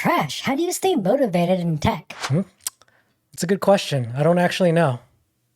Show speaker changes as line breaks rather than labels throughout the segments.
Trash, how do you stay motivated in tech?
It's a good question. I don't actually know.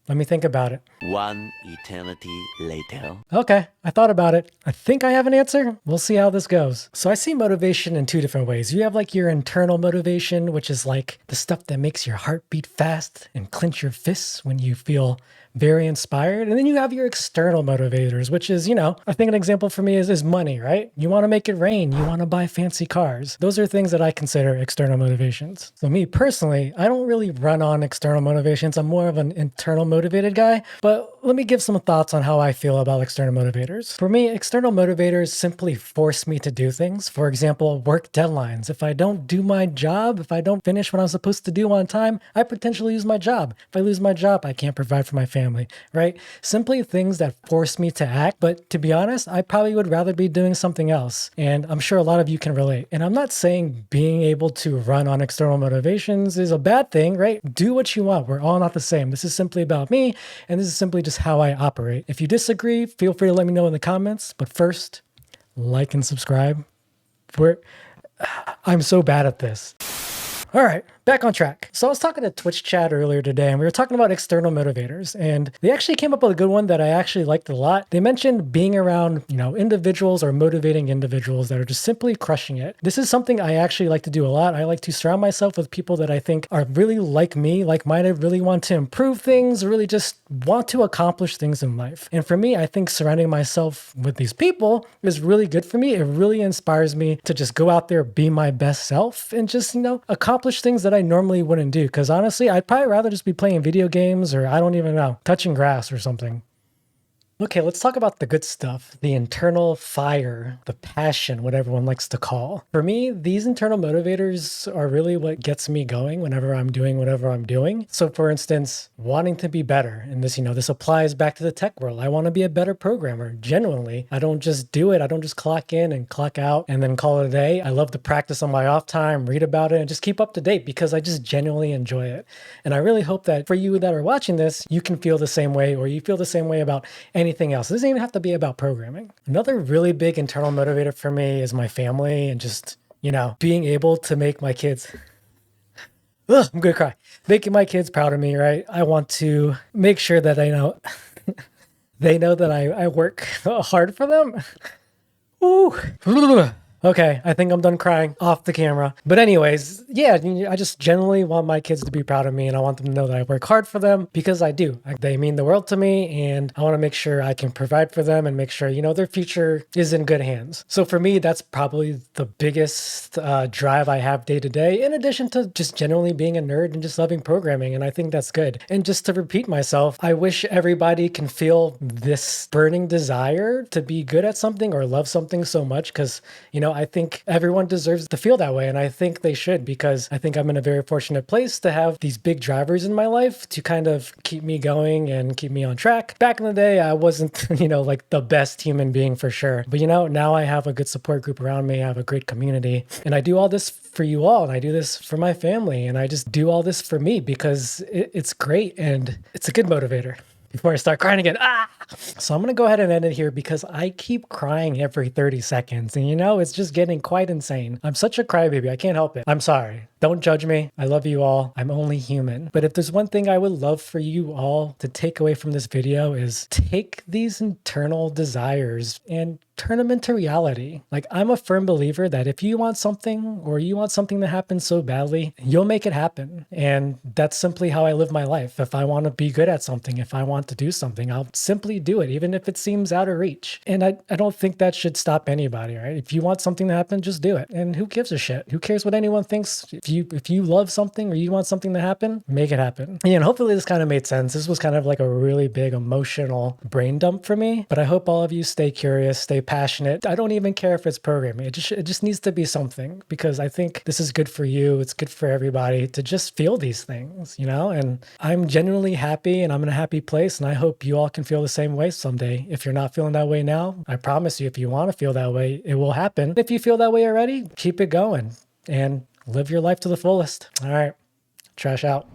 Let me think about it.
One eternity later.
Okay, I thought about it. I think I have an answer. We'll see how this goes. So I see motivation in two different ways. You have like your internal motivation, which is like the stuff that makes your heart beat fast and clench your fists when you feel very inspired. And then you have your external motivators, which is, I think an example for me is money, right? You want to make it rain. You want to buy fancy cars. Those are things that I consider external motivations. So me personally, I don't really run on external motivations. I'm more of an internal motivated guy, but let me give some thoughts on how I feel about external motivators. For me, external motivators simply force me to do things. For example, work deadlines. If I don't do my job, if I don't finish what I'm supposed to do on time, I potentially lose my job. If I lose my job, I can't provide for my family, right? Simply things that force me to act. But to be honest, I probably would rather be doing something else. And I'm sure a lot of you can relate. And I'm not saying being able to run on external motivations is a bad thing, right? Do what you want. We're all not the same. This is simply about me. And this is simply just how I operate. If you disagree, feel free to let me know in the comments. But first, like and subscribe. I'm so bad at this. All right, back on track. So I was talking to Twitch chat earlier today, and we were talking about external motivators, and they actually came up with a good one that I actually liked a lot. They mentioned being around, individuals or motivating individuals that are just simply crushing it. This is something I actually like to do a lot. I like to surround myself with people that I think are really like me, like-minded, really want to improve things, really just want to accomplish things in life. And for me, I think surrounding myself with these people is really good for me. It really inspires me to just go out there, be my best self, and just, accomplish things that I normally wouldn't do. Because honestly, I'd probably rather just be playing video games or I don't even know, touching grass or something. Okay, let's talk about the good stuff, the internal fire, the passion, what everyone likes to call. For me, these internal motivators are really what gets me going whenever I'm doing whatever I'm doing. So for instance, wanting to be better, and this applies back to the tech world. I want to be a better programmer, genuinely. I don't just do it. I don't just clock in and clock out and then call it a day. I love to practice on my off time, read about it, and just keep up to date because I just genuinely enjoy it. And I really hope that for you that are watching this, you can feel the same way, or you feel the same way about anything else. It doesn't even have to be about programming. Another really big internal motivator for me is my family and just, being able to make my kids, I'm gonna cry, making my kids proud of me, right? I want to make sure that they know that I work hard for them. Ooh. Okay, I think I'm done crying off the camera. But anyways, yeah, I just generally want my kids to be proud of me, and I want them to know that I work hard for them because I do. They mean the world to me, and I want to make sure I can provide for them and make sure, their future is in good hands. So for me, that's probably the biggest drive I have day to day, in addition to just generally being a nerd and just loving programming, and I think that's good. And just to repeat myself, I wish everybody can feel this burning desire to be good at something or love something so much because, I think everyone deserves to feel that way. And I think they should, because I think I'm in a very fortunate place to have these big drivers in my life to kind of keep me going and keep me on track. Back in the day, I wasn't, like the best human being for sure. But, now I have a good support group around me. I have a great community, and I do all this for you all. And I do this for my family. And I just do all this for me because it's great. And it's a good motivator. Before I start crying again. So I'm going to go ahead and end it here because I keep crying every 30 seconds. And it's just getting quite insane. I'm such a crybaby. I can't help it. I'm sorry. Don't judge me. I love you all. I'm only human. But if there's one thing I would love for you all to take away from this video is take these internal desires and turn them into reality. Like, I'm a firm believer that if you want something or you want something to happen so badly, you'll make it happen. And that's simply how I live my life. If I want to be good at something, if I want to do something, I'll simply do it, even if it seems out of reach. And I don't think that should stop anybody, right? If you want something to happen, just do it. And who gives a shit? Who cares what anyone thinks? If you love something or you want something to happen, make it happen. And hopefully this kind of made sense. This was kind of like a really big emotional brain dump for me, but I hope all of you stay curious, stay passionate. I don't even care if it's programming. It just needs to be something, because I think this is good for you. It's good for everybody to just feel these things, and I'm genuinely happy and I'm in a happy place. And I hope you all can feel the same way someday. If you're not feeling that way now, I promise you, if you want to feel that way, it will happen. If you feel that way already, keep it going and live your life to the fullest. All right, trash out.